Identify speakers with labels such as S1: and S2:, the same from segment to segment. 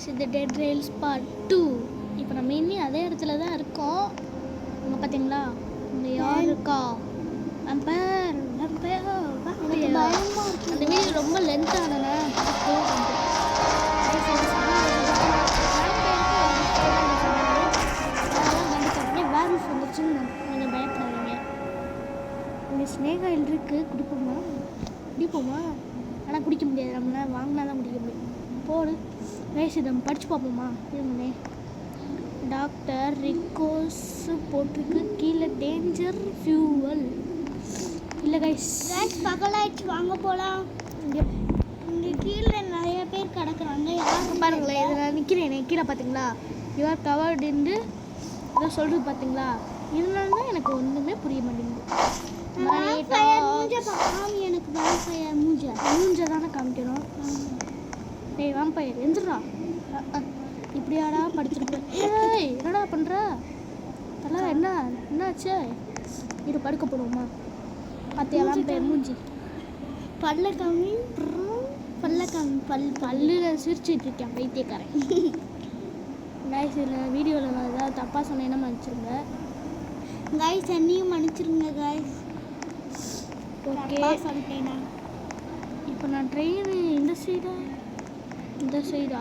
S1: guys, இது Dead Rails Part 2. இப்போ நம்ம இன்னும் அதே இடத்துல தான் இருக்கோம். இங்கே பார்த்தீங்களா, இங்கே யார் இருக்கா? அந்த வீடியோ ரொம்ப லென்த் ஆனனா வேர்ல்ஸ் வந்துருச்சுன்னு கொஞ்சம் பயப்படாதீங்க. இங்கே ஸ்னேக் ஆயில் இருக்குது, குடிப்போமா? ஆனால் குடிக்க முடியாது, நம்மள வாங்கினா தான் குடிக்க முடியும். போடு கைஸ், இதை படித்து பார்ப்போமா? இருங்கண்ணே, டாக்டர் ரிக்கோஸ் போட்டிருக்கு, கீழே டேஞ்சர் ஃபியூவல் இல்லை கைஸ்.
S2: பகலாயிடுச்சு, வாங்க போகலாம். இங்கே கீழே நிறைய பேர் கிடக்குறாங்க. யாரும்
S1: பாருங்களேன், இதில் நான் நிற்கிறேன். கீழே பார்த்தீங்களா, யூஆர் கவர்டுன்னு ஏதோ சொல்கிறது பார்த்தீங்களா? இதனால தான் எனக்கு ஒன்றுமே புரிய மாட்டேங்குது.
S2: எனக்கு மூஞ்சை
S1: தானே காமிக்கணும். டேய் வாம்பயர் எந்திரா, இப்படியாடா படிச்சிருப்பேன். ஏய் என்னடா பண்ணுற தலை? என்னாச்சு? இது படுக்க போடுவோமா? பார்த்தியா வாம்பயர் மூஞ்சி?
S2: பல்ல காமி
S1: பல்லில் சிரிச்சிட்டு இருக்கேன் பைத்தியக்காரன். கைஸ், இதில் வீடியோவில் நான் ஏதாவது தப்பாக சொன்னேன்னா மன்னிச்சிருங்க
S2: கைஸ். என்னையும் மன்னிச்சிருங்க கைஸ்.
S1: ஓகே,
S2: சொல்லிட்டேனா?
S1: இப்போ நான் ட்ரெயின் இந்த சைடா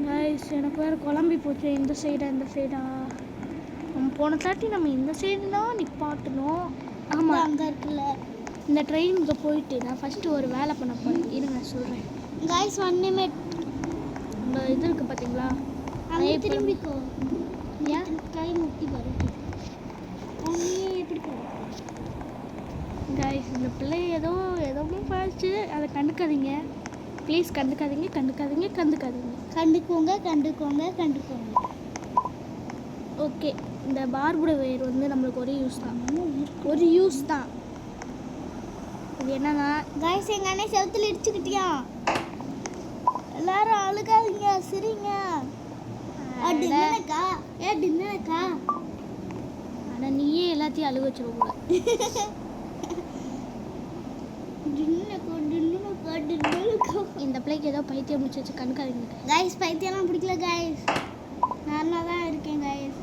S1: கைஸ், எனக்கு வேறு குழம்பி போச்சு. இந்த சைடா நம்ம போன தாட்டி நம்ம இந்த சைடு தான் நிப்பாட்டணும். ஆமாம்,
S2: அங்கே இருக்குல்ல
S1: இந்த ட்ரெயினுக்கு போயிட்டு நான் ஃபஸ்ட்டு ஒரு வேலை பண்ண போகிறேன். இருங்க நான் சொல்கிறேன்
S2: கைஸ். 1 நிமிட்.
S1: இந்த இது இருக்குது பார்த்தீங்களா,
S2: அங்கே திரும்பிக்கோ.
S1: ஏன்
S2: கை முட்டி வரும். எப்படி
S1: கைஸ், இந்த பிள்ளை ஏதோ பாய்ச்சு, அதை கண்டுக்காதீங்க ப்ளீஸ்.
S2: கண்டுக்கோங்க.
S1: ஓகே, இந்த பார்புட வேர் வந்து நம்மளுக்கு ஒரு யூஸ் தான். இது என்னன்னா
S2: கைஸ், எங்கள் அண்ணன் செவத்தில் இடிச்சுக்கிட்டியா? எல்லாரும் அழுகாதீங்க, சிரிங்க. டின்னக்கா
S1: ஆனால் நீயே எல்லாத்தையும் அழுக வச்சிருக்க. இந்த பிள்ளைக்கு ஏதோ பைத்தியம் முடிச்சு கண்காணிங்க
S2: கைஸ். பைத்தியம்லாம் பிடிக்கல கைஸ், நார்மலாக தான் இருக்கேன் கைஸ்.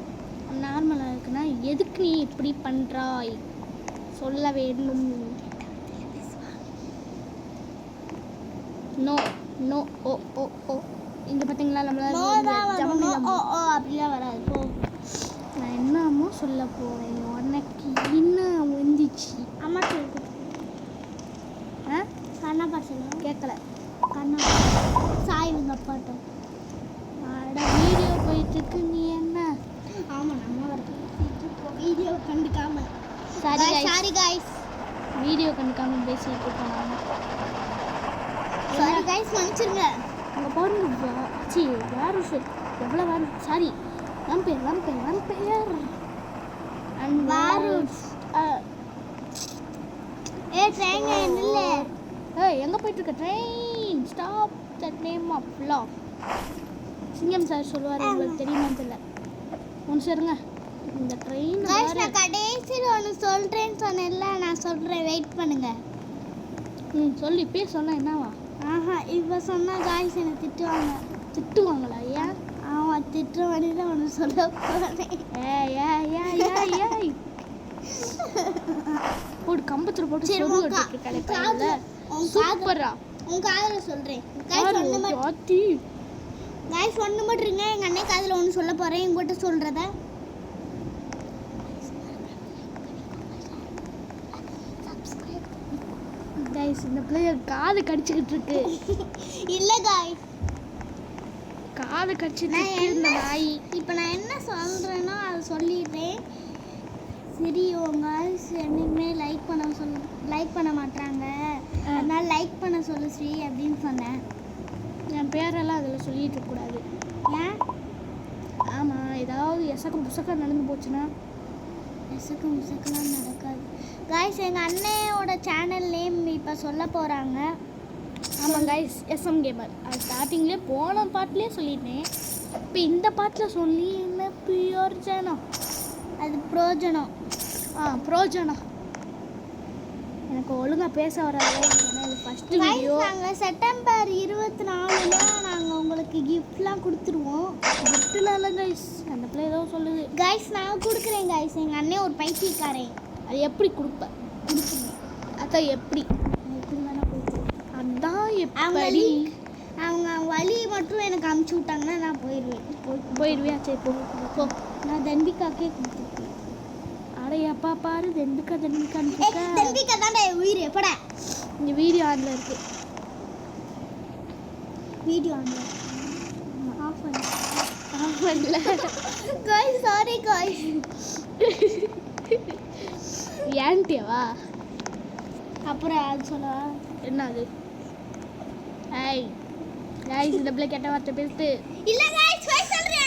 S1: நார்மலாக இருக்குன்னா எதுக்கு நீ இப்படி பண்ணுறாய் சொல்ல வேண்டும். நோ ஓ இங்கே பார்த்தீங்களா, நம்மளால
S2: அப்படிலாம் வராது. போ,
S1: நான் என்னமோ சொல்ல போகிறேன். உனக்கு என்ன வந்துச்சு?
S2: அம்மா சொல்லு. கண்ணா பாசல
S1: கேட்கல.
S2: கண்ணா சாய் உங்கள் அப்பாட்டம்.
S1: வீடியோ போயிட்டுருக்கு, நீ என்ன?
S2: ஆமாம், நம்ம வீடியோ கண்டுக்காம. சாரி கைஸ்,
S1: வீடியோ கண்டுக்காம பேசிட்டு இருக்கோம்.
S2: சாரி கைஸ், மன்னிச்சிருங்க.
S1: அங்கே பாருங்க, வேறு எவ்வளோ வேறு. சாரி, வம்பேர் அண்ட்
S2: ட்ரெயின் இல்லை.
S1: எங்கே போயிட்டுருக்க train? Stop that name of love. Singam sir சொல்லுவார், உங்களுக்கு தெரியுமான்னு தெரியல. ஒன்று சரிங்க, இந்த ட்ரெயின்
S2: நான் கடைசியில் ஒன்று சொல்கிறேன்னு சொன்னேன்ல, நான் சொல்கிறேன், வெயிட் பண்ணுங்க.
S1: சொல்லி இப்பயே சொன்னால் என்னவா?
S2: இப்போ சொன்னால் காய்ஸ் என்னை
S1: திட்டுவாங்களா? ஏன்?
S2: ஆமாம், திட்டுற மாதிரி தான் ஒன்று சொல்ல போகிறேன்.
S1: போட்டு கம்பத்தில் போட்டு சூப்பரா
S2: உன் காதில் சொல்கிறேன் காய்ஸ். ஒன்று மட்டும் இருங்க, எங்கள் அண்ணன் காதில் ஒன்று சொல்ல போகிறேன். உங்கள்கிட்ட சொல்கிறத
S1: கைஸ், இந்த பிள்ளைய காது கடிச்சுக்கிட்டு இருக்கு.
S2: இல்லை காய்ஸ்,
S1: காது கடிச்சிட்டு இந்த நாய்.
S2: இப்போ நான் என்ன சொல்கிறேன்னா அதை சொல்லிடுறேன். சரி, உங்க என்னைக்குமே லைக் பண்ண மாட்டாங்க, அதனால் லைக் பண்ண சொல்லு ஸ்ரீ அப்படின்னு சொன்னேன்.
S1: என் பேரெல்லாம் அதில் சொல்லிட்டு இருக்கக்கூடாது.
S2: ஏன்?
S1: ஆமாம், ஏதாவது புசக்கம் நடந்து போச்சுன்னா.
S2: முசக்கெல்லாம் நடக்காது காய்ஸ். எங்கள் அண்ணனோட சேனல் நேம் இப்போ சொல்ல போகிறாங்க.
S1: ஆமாம் காய்ஸ், SM கேமர். அது ஸ்டார்டிங்லேயே போன பாட்டிலே சொல்லிட்டேன். இப்போ இந்த பாட்டில் சொல்லி என்ன பிரயோஜனம்?
S2: அது பிரோஜனம்.
S1: பிரோஜனம். எனக்கு ஒழுங்காக பேச வராது. ஏன்னா இது ஃபஸ்ட்டு வீடியோ.
S2: நாங்கள் செப்டம்பர் 24 நாங்கள் உங்களுக்கு கிஃப்ட்லாம் கொடுத்துருவோம்.
S1: கிஃப்ட்லாம் இல்லை கைஸ், அந்த பிள்ளை ஏதோ சொல்லுது.
S2: கைஸ் நான் கொடுக்குறேன் கைஸ். எங்கள் அண்ணன் ஒரு பைத்தியக்காரன்.
S1: அது எப்படி கொடுப்பேன்?
S2: கொடுக்குறேன்.
S1: அதான் எப்படி?
S2: எப்படி வேணா கொடுக்குறேன்.
S1: அதான்
S2: அவங்க
S1: எப்படி?
S2: அவங்க வழியை மட்டும் எனக்கு அமுச்சு விட்டாங்கன்னா நான் போயிடுவேன்.
S1: போயிடுவியா? சரி போ போ.
S2: நான் தன்விகாக்கே கொடுத்துருக்கேன்.
S1: அட எப்பா பாரு, தன்விகான்னு
S2: தன்விகா தான்டா என் உயிர். எப்படா
S1: இந்த வீடியோ ஆன்ல இருக்கு.
S2: வீடியோ ஆன்ல ஆஃப் பண்ணு.
S1: ஆன்ல
S2: கைஸ் சாரி கைஸ்.
S1: ஏன்ட்டியவா?
S2: அப்புறம் அது சொல்ல
S1: என்ன அது? ஐய் கைஸ், இந்த பிள்ளை கெட்ட வார்த்தை பேசிட்டு
S2: இல்ல கைஸ் போய் சொல்றேன்.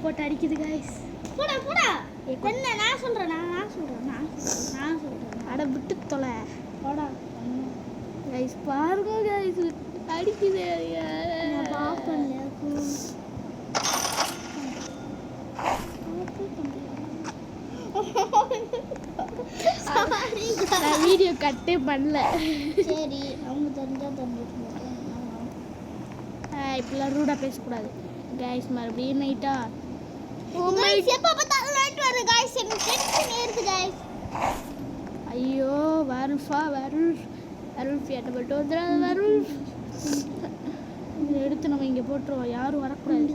S1: போட்டு அடிக்குது கைஸ்.
S2: போடா போடா. என்ன நான் சொல்றேன்.
S1: அட விட்டு தொலை.
S2: போடா.
S1: கைஸ் பாருங்க கைஸ், அடிக்குது.
S2: நான் ஆஃப் பண்ணல.
S1: நான் வீடியோ கட்டே பண்ணல.
S2: சரி அவங்க தெரிஞ்சா தெரிஞ்சுக்கணும்.
S1: இப்பெல்லாம் ரூடா பேசக்கூடாது கைஸ். மறுபடியும் நைட்டா?
S2: கைஸ் எப்ப பார்த்தாலும் லைட் வருது கைஸ். எனக்கு டென்ஷன் ஏறுது கைஸ்.
S1: ஐயோ வருல்ஃபா, வருல்ஃப் ஏட்டப்பட்டு வந்துடாது. வருல்ஃப் இதை எடுத்து நம்ம இங்கே போட்டுருவோம். யாரும் வரக்கூடாது.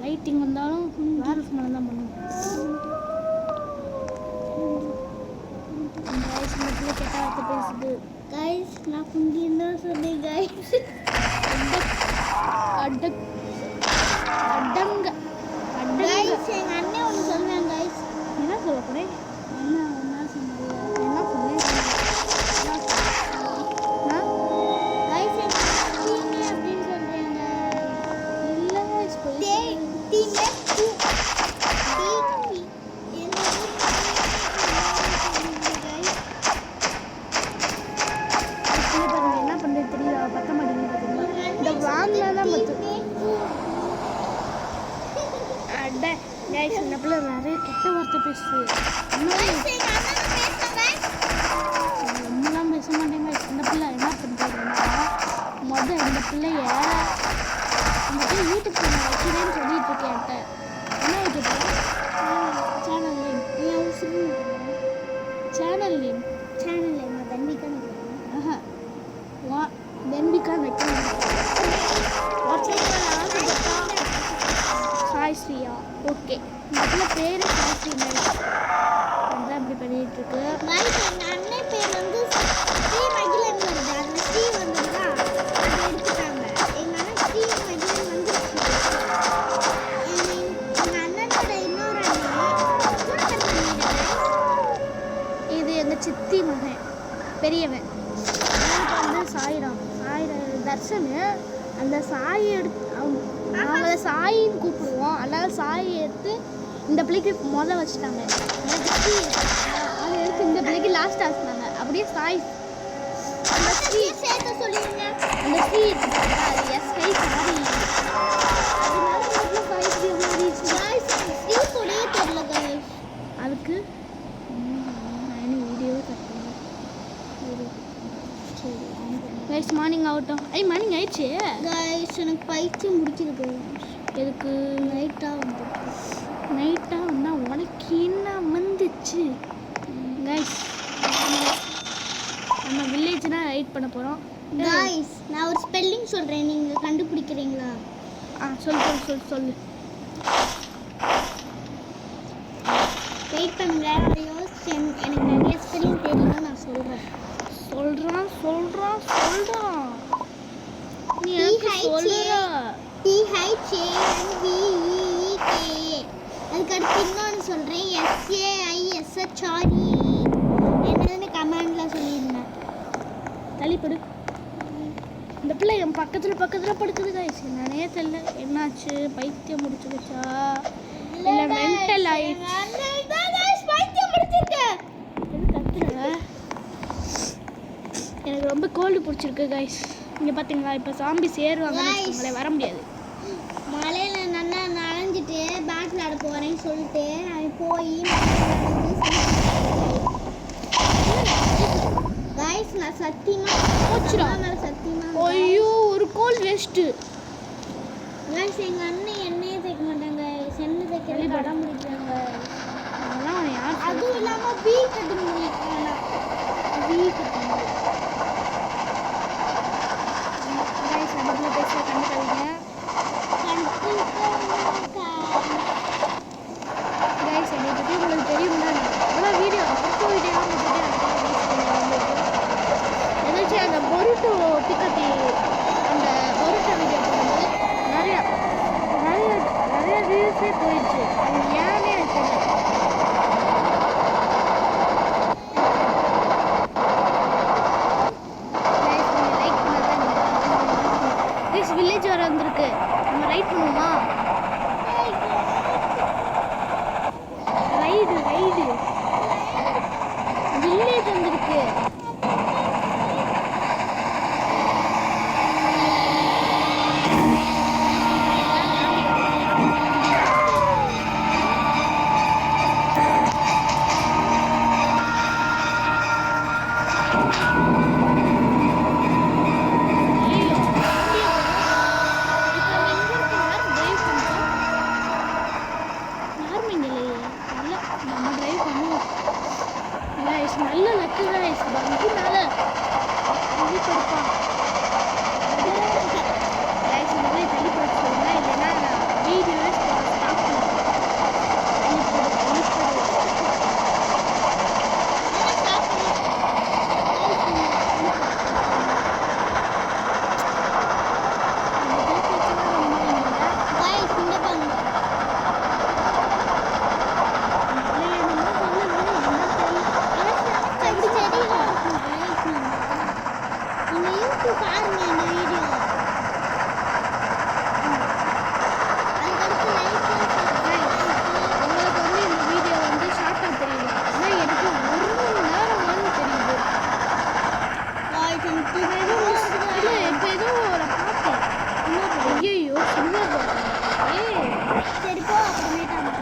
S1: லைட்டிங் வந்தாலும் வருல்ஃப் மேலே தான் பண்ணணும். கைஸ் இந்த பிள்ளை கெட்ட வார்த்தை பேசுது.
S2: கைஸ் நான் குண்டின்னு தான் சொன்னேன் கைஸ்.
S1: அடங்க
S2: கைஸ் எங்க அண்ணன் ஒன்று சொல்லுவேன் கைஸ்.
S1: என்ன சொல்ல போறேன்?
S2: என்ன சொன்னேன்?
S1: என்ன சொன்னேன்?
S2: கைஸ் எங்க டீமே அப்படின்னு சொல்றீங்க.
S1: இல்லை கைஸ்,
S2: டீமே
S1: என்ன பண்ணுறது தெரியல. பத்த மாட்டேங்குது பார்த்தீங்களா? இந்த வாங்கினா தான் பத்து. அட கைஸ், இந்த பிள்ளை நிறைய கெட்ட வார்த்தை பேசுது. நம்மளாம் பேச மாட்டேங்க. இந்த பிள்ளை என்ன பண்ணுறதுன்னா, இந்த பிள்ளைய யூடியூப் சேனல் வைக்கிறேன்னு சொல்லிட்டு இருக்கேன். என்ன வைக்கிறேன்? Channel name. சேனல் நேம்
S2: நான் தன்விகான்னு சொல்றேன்.
S1: தன்விகான்னு வைக்கணும். சாய் ஸ்ரீயா. ஓகே, இந்த பேர் சாய் ஸ்ரீ மேம். அதான் இப்படி பண்ணிட்டு இருக்கு.
S2: கைஸ் எங்க அண்ணன் பேர் வந்து ஸ்ரீ மகிழன் வருது. அந்த ஸ்ரீ வந்துதா அதை எடுத்துட்டாங்க. எங்க அண்ணன் ஸ்ரீ மகிழன் வந்துருச்சு. எங்க அண்ணனோட இன்னொரு அண்ணன்
S1: இது எங்கள் சித்தி மகன், பெரியவன். அவனுக்கு வந்து சாயிராம் தர்ஷனு. அந்த சாயை எடுத்து அவங்கள சாயின்னு கூப்பிடுவோம். அதனால சாயை எடுத்து இந்த பிள்ளைக்கு வச்சுட்டாங்க. அதை எடுத்து இந்த பிள்ளைக்கு லாஸ்ட் ஆச்சுனாங்க. அப்படியே சாய்
S2: அந்த ஸ்ரீ சேர்த்து சொல்லிடுங்க.
S1: அந்த ஸ்ரீ எடுத்துட்டாங்க. அது எஸ்ஐ சாரி. அதனால வந்து சாய் ஸ்ரீ மாறிடுச்சு.
S2: கைஸ் ஸ்ரீ சொல்லியே தெரியல கைஸ்.
S1: அதுக்கு நான் வீடியோவை கட் பண்ணேன்.
S2: சரி
S1: கைஸ் மார்னிங் ஆகட்டும். மார்னிங் ஆயிடுச்சு.
S2: கைஸ் எனக்கு பைத்தியம் முடிச்சிருக்கு.
S1: எதுக்கு
S2: நைட்டாக வந்துருக்கு.
S1: நைட்டாக வந்தால் உனக்கு என்ன வந்துச்சு? கைஸ் நம்ம வில்லேஜ் தான் ரைட் பண்ண போகிறோம்.
S2: கைஸ் நான் ஒரு ஸ்பெல்லிங் சொல்கிறேன், நீங்கள் கண்டுபிடிக்கிறீங்களா?
S1: சொல்லு.
S2: வெயிட் பண்ணுங்க. யோசிச்சேன், எனக்கு நிறைய ஸ்பெல்லிங் தெரியும். நான் சொல்கிறேன்.
S1: சொல்கிறான் நீ எனக்கு சொல்லுறா.
S2: THANVEEKA. அதுக்கடுத்து இன்னொன்று சொல்கிறேன். SAISHRE. என்னதுன்னு கமெண்டில் சொல்லியிருந்தேன்.
S1: தள்ளிப்படு. இந்த பிள்ளை என் பக்கத்தில் படுக்குது கைஸ். என்னன்னே தெரியல. என்னாச்சு? பைத்தியம் முடிச்சுக்கிச்சா இல்லை மென்டல் ஆயிடுச்சு?
S2: பைத்தியம் முடிச்சிருக்கேன்.
S1: எனக்கு ரொம்ப கோல்டு பிடிச்சிருக்கு கைஸ். இங்கே பார்த்தீங்களா, இப்போ சாம்பி சேருவாங்க, வர முடியாது.
S2: மலையில் நல்லா நனைஞ்சிட்டு பேக் விளாட போகிறேன்னு சொல்லிட்டு அவன் போய் கைஸ் நான் சத்தியமாக
S1: போச்சுடா.
S2: சத்தியமாக
S1: ஐயோ, ஒரு கோல்டு வேஸ்ட்டு.
S2: கைஸ் எங்க அண்ணன் எண்ணெயே தேய்க்க மாட்டாங்க, சென்னு தேய்க்கவே படம் முடிக்கிறாங்க.
S1: அதெல்லாம் அவன் யார்
S2: அதுவும் இல்லாம வீ கட்டிங் முடிக்கிறாங்க.
S1: வீ கட்டிங். கைஸ் அதுக்குள்ள பேச கண்டுக்காதீங்க. கைஸ் என்னை பற்றி உங்களுக்கு தெரியும்ல, அவ்வளோ வீடியோ அடுத்த வீடியோ ஏதாச்சும் அந்த பொருட்டு டிக்கெட்டி அந்த பொருட்டை வீடியோ போடும்போது நிறையா நிறைய நிறைய ரீல்ஸே போயிடுச்சு. அது ஏன்னே எனக்கு தெரியல. லைக் பண்ணாதான் கைஸ் வில்லேஜ் வர வந்திருக்கு. நம்ம ரைட் பண்ணுவோமா? ரைடு வில்லேஜ் வந்திருக்கு. நல்ல லக்கு கைஸ். பங்கு மேலே தள்ளி படுப்பான் கைஸ். இந்த மாதிரி தள்ளி படுக்க சொல்லுங்க, இல்லைன்னா நான் வீடியோவே ஸ்டாப் பண்ணுவேன்.
S2: பாருங்க இந்த வீடியோ.
S1: உங்களுக்கு வந்து இந்த வீடியோ வந்து ஷார்ட்டாக தெரியுது, ஆனால் எனக்கு 1 மணி நேரம் வந்து தெரியுது. இல்லை இப்போ ஏதோ ஒரு பார்த்தேன். ஐயோ சில்வர்
S2: சரி போ, அப்புறமேட்டா
S1: நம்ம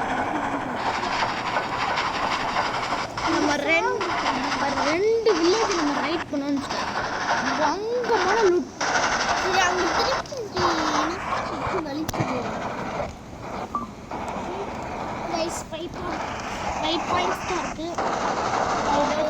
S1: 2 வில்லேஜ் நம்ம ரைட் பண்ணோம்னு வச்சுக்கோங்க. பயங்கரமான லூட்.
S2: சரி அங்க திருப்பி எனக்கு வலிக்குது. கைஸ் 5 பாயிண்ட்ஸ் தான் இருக்கு.
S1: பக்கு வேற.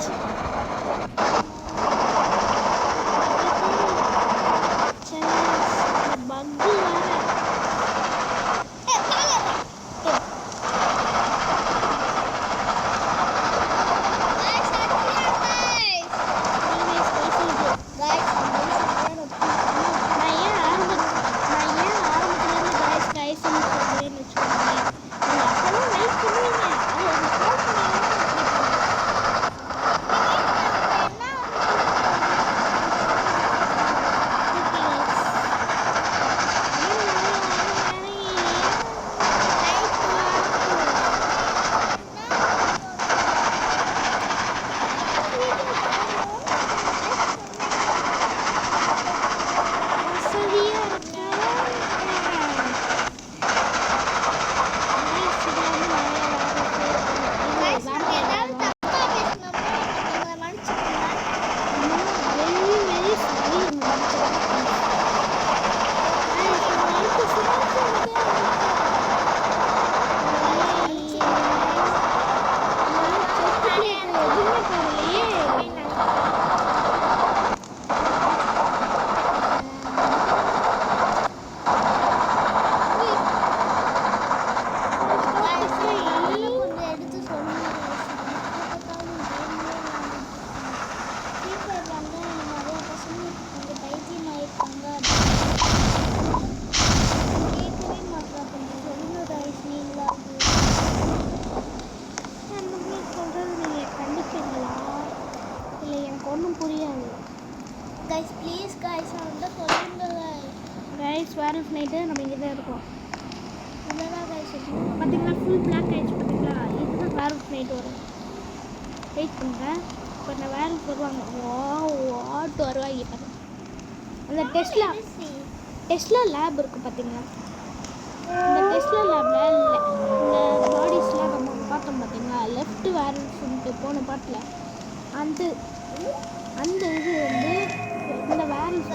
S1: ஒன்றும் புரியாது.
S2: கைஸ் ப்ளீஸ் கைஸ் வந்து சொல்லுங்க
S1: கைஸ். வேர்ல்ஃப் நைட்டு நம்ம இங்கே தான் இருக்கோம்.
S2: இல்லைதான் கைஸ்
S1: பார்த்தீங்களா ஃபுல் பிளாக் ஆகிடுச்சு. பார்த்தீங்களா இதுதான் வேர்ல்ஃப் நைட்டு வரும். வெயிட் பண்ணுறேன். இப்போ இந்த வேர்ல்ஃப் வருவாங்க. வாட்டு வருவாங்க. பாருங்க அந்த டெஸ்லா லேப் இருக்குது பார்த்தீங்களா. இந்த டெஸ்லா லேபில் இந்த பாடிஸ்லாம் நம்ம பார்த்தோம் பார்த்தீங்களா. லெஃப்ட் வேர்ல்ஃப்ன்ட்டு போன பாட்டில் அந்த இது வந்து இந்த வேர்ல்ஃப்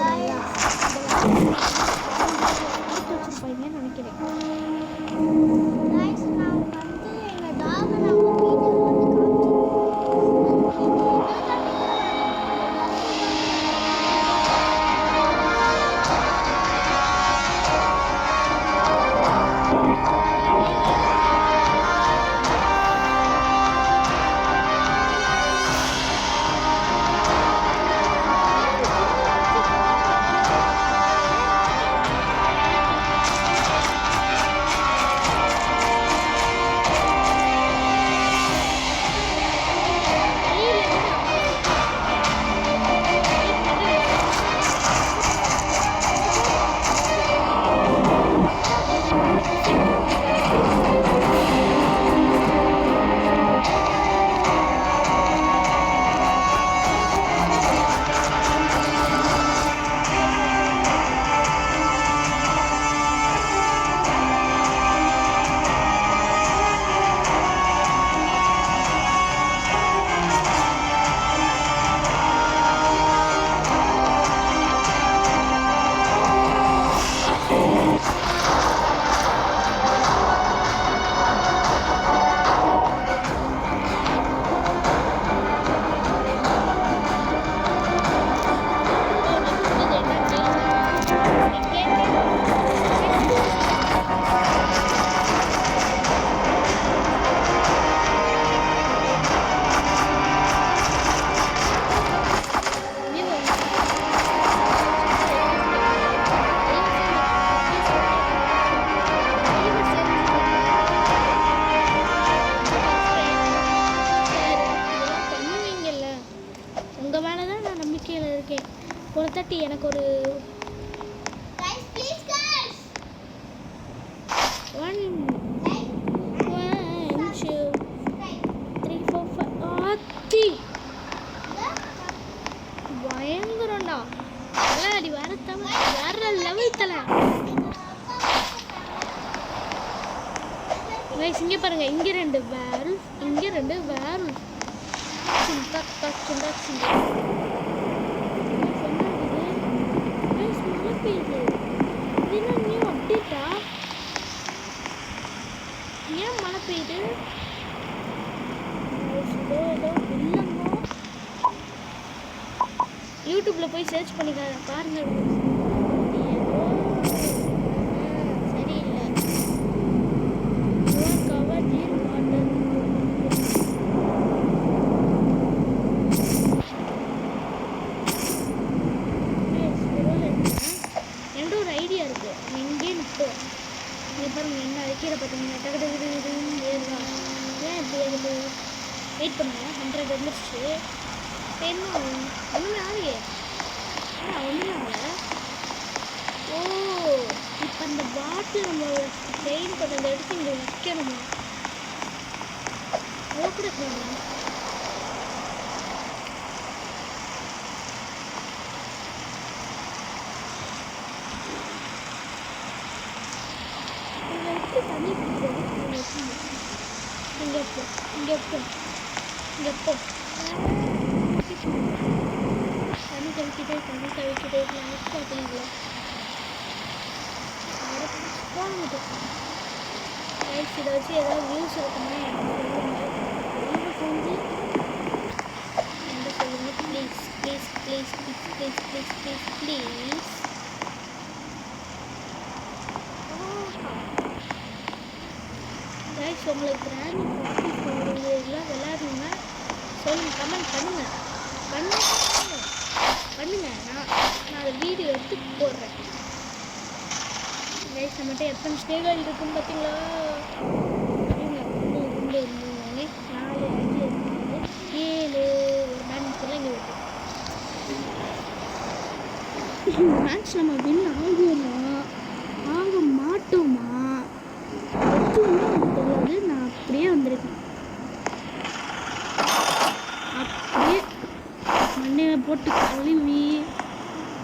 S1: உங்கள் மேலே தான் நான் நம்பிக்கையில் இருக்கேன். ஒரு தட்டி எனக்கு ஒரு 1 2 3 4 5 ஆத்தி பயங்கரம்டா. தலை அடி வேற தலை, வேற லெவல் தலை. கைஸ் இங்கே பாருங்க, இங்கே 2 வேறு, இங்கே 2 வேறு. சிந்தா சிந்தா சிந்தா மழை பெய்யுது. இது என்ன நியூ அப்டேட்டா? ஏன் மழை பெய்யுது? ஏதோ இல்லைங்கோ. யூடியூப்பில் போய் சர்ச் பண்ணி பாருங்க. ஏதோ சரியில்லை. Cover zero water. என்கிட்ட ஒரு ஐடியா இருக்குது. எங்கேயே நிற்போம். இது பாருங்க, என்ன அடிக்கிற பார்த்தீங்கன்னா டக்கு ஏறுவா. ஏன் இப்படி அதுக்கு வெயிட் பண்ணுங்க. 100 வந்துருச்சு. என்ன ஒன்றுமே ஆகலையே. ஒன்றுமே ஆகலை. ஓ, இப்போ அந்த பாட்டில் நம்ம ட்ரெயின் பண்ணதை எடுத்து இங்கே வைக்கணுமா? அதை கூட இருக்கணும். தண்ணி பிடிக்கிறது இங்கே போ, இங்கே போ, இங்கே போ. தண்ணி கவிக்கிட்டே லாஸ்ட் பார்த்தீங்களா? போனது ரைஸ். இதை வச்சு ஏதாவது வியூஸ் இருக்குன்னா எனக்கு சொல்லுங்கள். நீங்கள் செஞ்சு என்ன சொல்லுங்கள் please please please please please please please please. Guys உங்களுக்கு கிராண்ட் இதெல்லாம் விளையாடணுங்க சொல்லுங்கள், கமெண்ட் பண்ணுங்கள். நான் அதை வீடியோ எடுத்து போடுறேன். கைஸ் நம்மகிட்ட எத்தனை ஸ்டேகள் இருக்குன்னு பார்த்தீங்களா? 1 2 3 4 5 6 7 ஒரு மேட்ச்லாம் இங்கே இருக்கு. மேட்ச் நம்ம வின் ஆகுமா ஆக மாட்டோமா எதுவுமே எனக்கு தெரியாது. நான் அப்படியே வந்திருக்கேன். அப்படியே மண்ணில் போட்டு கழுவி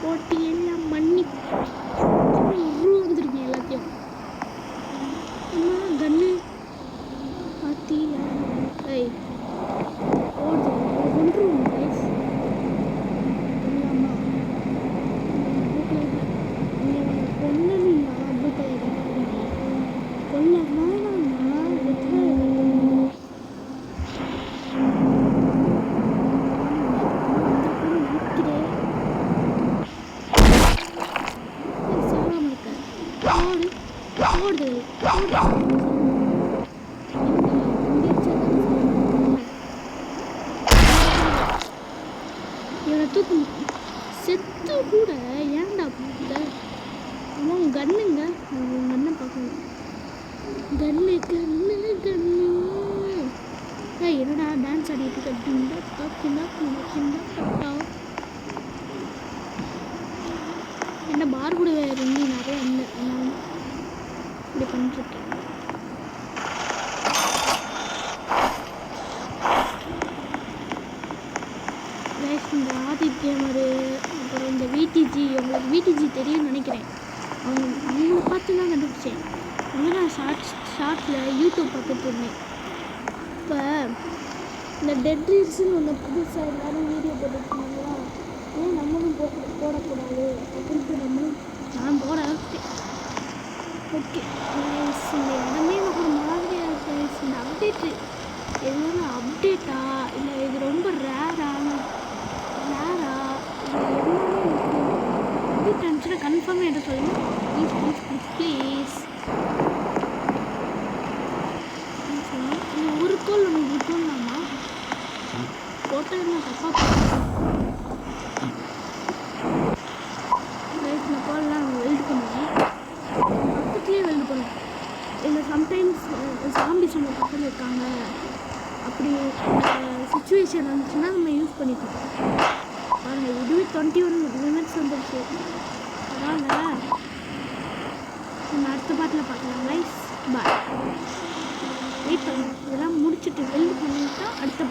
S1: போட்டு எல்லாம் மண்ணி வந்துருக்கேன் எல்லாத்தையும். அம்மா கண்ணு பார்த்தீங்களா? ஐய் ஓடுது ஒன்றும் கைஸ். அம்மா பொண்ணுங்களா அப்படி கொல்ல வேணாம்மா. சாகாம இருக்க ஓடுது இவனை தூக்கு. செத்து கூட ஏன்டா பார்த்த? அவன் கண்ணுங்க, அவன் கண்ணை பார்க்கணும். கண்ணு கண்ணு கண்ணு. என்னடா டான்ஸ் ஆடிட்டு கட்டிண்டா காக்கிண்டா கிண்டா கட்டா. என்ன பார் கூட ரெண்டு நிறைய இல்லை, அதனால இப்படி பண்ணிட்டுருக்கேன். இந்த ஆதித்யமரு அப்புறம் இந்த விடிஜி, உங்களுக்கு விடிஜி தெரியும்னு நினைக்கிறேன். அவங்கள பார்த்து தான் கண்டுபிடிச்சேன். வந்து நான் ஷார்ட்ஸில் யூடியூப் பார்த்துட்டு இருந்தேன். இப்போ இந்த டெட் ரீல்ஸ்னு ஒன்று புதுசாக எல்லோரும் வீடியோ போட்டுருக்காங்களா, ஏன் நம்மளும் போடக்கூடாது அப்படின்ட்டு நான் போட ஆரம்பிச்சேன். ஓகே இந்த இடமே எனக்கு ஒரு மாதிரியாக இருக்கு. இந்த அப்டேட்டு எதுவும் அப்டேட்டா இல்லை இது ரொம்ப ரேரா இல்லை என்னன்னு எப்படி இருந்துச்சுன்னா கன்ஃபார்மாக என்கிட்ட சொல்லுங்கள். Please please please please. இந்த ஒரு கோல் உங்களுக்கு விட்டோம்லாமா போட்டது நான் தப்பாக இந்த கோல்லாம் நம்ம வெல்ட் பண்ணுவோம். பக்கத்துலேயே வெல்ட் பண்ணுவோம். இல்லை சம்டைம்ஸ் சாம்பிஸ் நம்ம பக்கத்தில் இருக்காங்க அப்படி சுச்சுவேஷன் வந்துச்சுன்னா நம்ம யூஸ் பண்ணிக்கலாம். பாருங்கள் இதுவே 21 மினிட்ஸ் வந்துருச்சு. பரவாயில்ல, நம்ம அடுத்த பாட்டில் பார்க்கலாம் கைஸ். பாய். வெயிட் பண்ணுங்க, இதெல்லாம் முடிச்சுட்டு வெல்ட் பண்ணிட்டு தான் அடுத்த